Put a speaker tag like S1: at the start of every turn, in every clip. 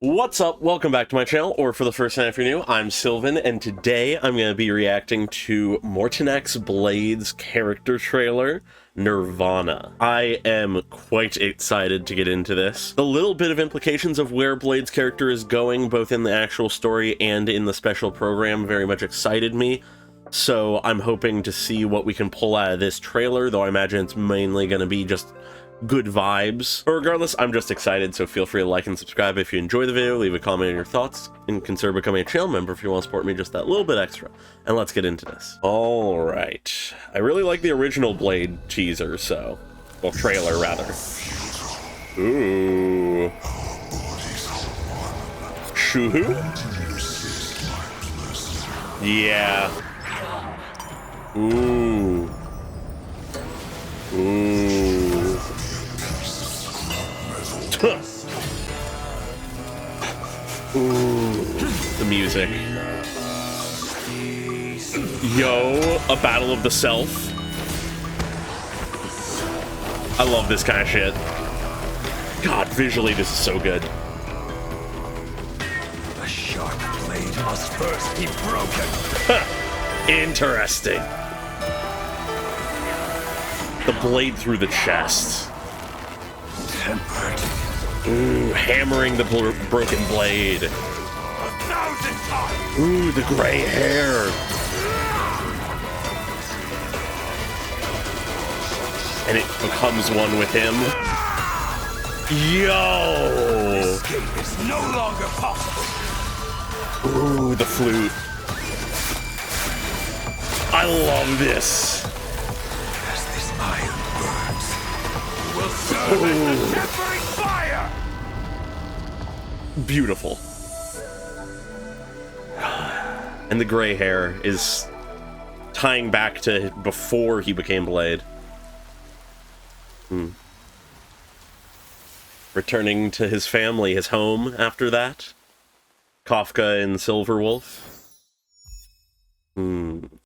S1: What's up? Welcome back to my channel, or for the first time if you're new, I'm Sylvan, and today I'm going to be reacting to Mortenax Blade's character trailer, Nirvana. I am quite excited to get into this. The little bit of implications of where Blade's character is going, both in the actual story and in the special program, very much excited me. So I'm hoping to see what we can pull out of this trailer, though I imagine it's mainly going to be just good vibes. But regardless, I'm just excited, so feel free to like and subscribe if you enjoy the video, leave a comment on your thoughts, and consider becoming a channel member if you want to support me just that little bit extra. And let's get into this. Alright. I really like the original Blade teaser, so... well, trailer, rather. Ooh. Shoo-hoo? Yeah. Ooh. Ooh. Ooh, the music. Yo, a battle of the self. I love this kind of shit. God, visually this is so good.
S2: The sharp blade must first be broken.
S1: Interesting. The blade through the chest.
S2: Tempered.
S1: Ooh, hammering the broken blade.
S2: 1,000 times.
S1: Ooh, the gray hair. And it becomes one with him. Yo!
S2: Escape is no longer possible.
S1: Ooh, the flute. I love this.
S2: As this iron burns, it will serve as the tempering fire.
S1: Beautiful. And the gray hair is tying back to before he became Blade. Returning to his family, his home after that. Kafka and Silverwolf.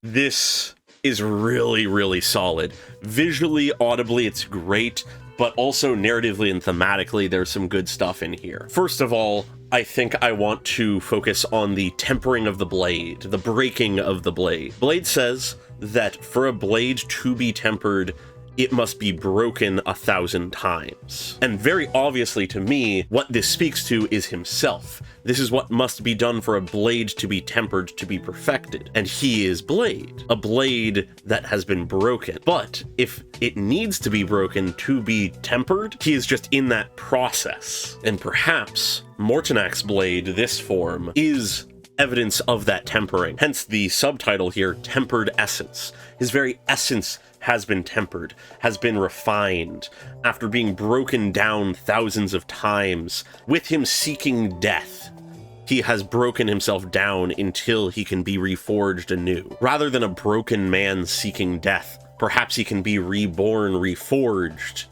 S1: This is really, really solid. Visually, audibly, it's great, but also narratively and thematically, there's some good stuff in here. First of all, I think I want to focus on the tempering of the blade, the breaking of the blade. Blade says that for a blade to be tempered, it must be broken 1,000 times. And very obviously to me, what this speaks to is himself. This is what must be done for a blade to be tempered, to be perfected. And he is Blade, a blade that has been broken. But if it needs to be broken to be tempered, he is just in that process. And perhaps Mortenax Blade, this form, is evidence of that tempering. Hence the subtitle here, Tempered Essence. His very essence has been tempered, has been refined, after being broken down thousands of times. With him seeking death, he has broken himself down until he can be reforged anew. Rather than a broken man seeking death, perhaps he can be reborn, reforged,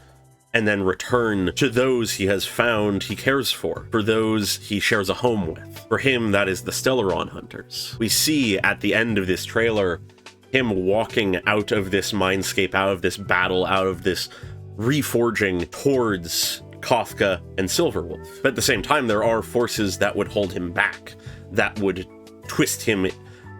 S1: and then return to those he has found he cares for those he shares a home with. For him, that is the Stellaron Hunters. We see at the end of this trailer him walking out of this mindscape, out of this battle, out of this reforging towards Kafka and Silverwolf. But at the same time, there are forces that would hold him back, that would twist him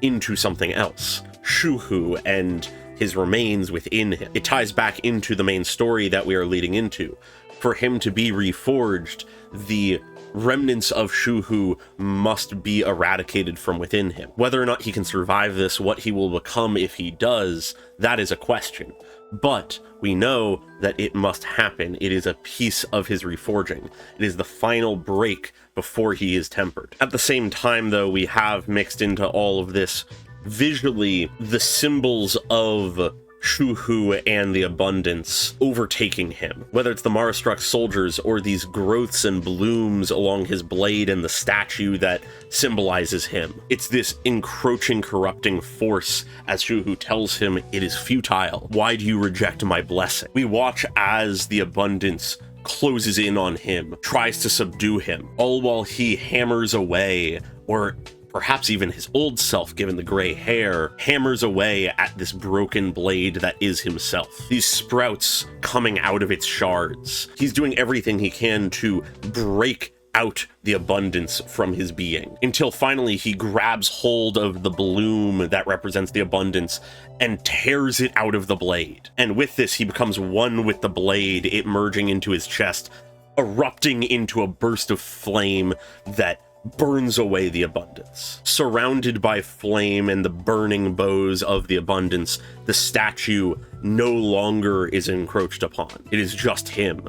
S1: into something else. Shoo-hoo and his remains within him. It ties back into the main story that we are leading into. For him to be reforged, the remnants of Shoo-hoo must be eradicated from within him. Whether or not he can survive this, what he will become if he does, that is a question. But we know that it must happen. It is a piece of his reforging. It is the final break before he is tempered. At the same time, though, we have mixed into all of this visually the symbols of Shoo-hoo and the abundance overtaking him. Whether it's the Mara-struck soldiers or these growths and blooms along his blade and the statue that symbolizes him. It's this encroaching, corrupting force as Shoo-hoo tells him it is futile. Why do you reject my blessing? We watch as the abundance closes in on him, tries to subdue him, all while he hammers away, or perhaps even his old self, given the gray hair, hammers away at this broken blade that is himself. These sprouts coming out of its shards. He's doing everything he can to break out the abundance from his being, until finally he grabs hold of the bloom that represents the abundance and tears it out of the blade. And with this, he becomes one with the blade, it merging into his chest, erupting into a burst of flame that burns away the abundance. Surrounded by flame and the burning bows of the abundance, the statue no longer is encroached upon. It is just him,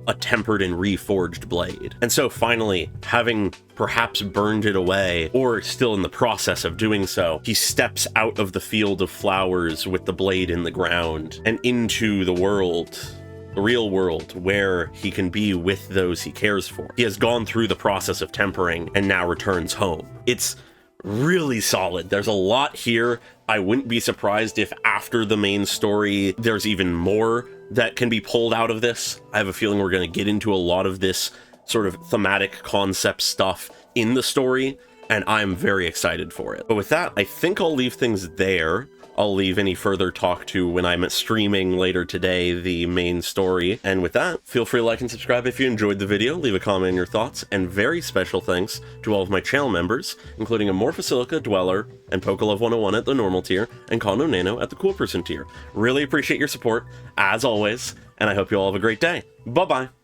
S1: a tempered and reforged blade. And so finally, having perhaps burned it away, or still in the process of doing so, he steps out of the field of flowers with the blade in the ground and into the world, the real world, where he can be with those he cares for. He has gone through the process of tempering and now returns home. It's really solid. There's a lot here. I wouldn't be surprised if after the main story, there's even more that can be pulled out of this. I have a feeling we're going to get into a lot of this sort of thematic concept stuff in the story, and I'm very excited for it. But with that, I think I'll leave things there. I'll leave any further talk to when I'm streaming later today, the main story. And with that, feel free to like and subscribe if you enjoyed the video, leave a comment on your thoughts, and very special thanks to all of my channel members, including Amorphosilica, Dweller, and Pokelove101 at the normal tier, and Kondo Nano at the cool person tier. Really appreciate your support, as always, and I hope you all have a great day. Bye-bye!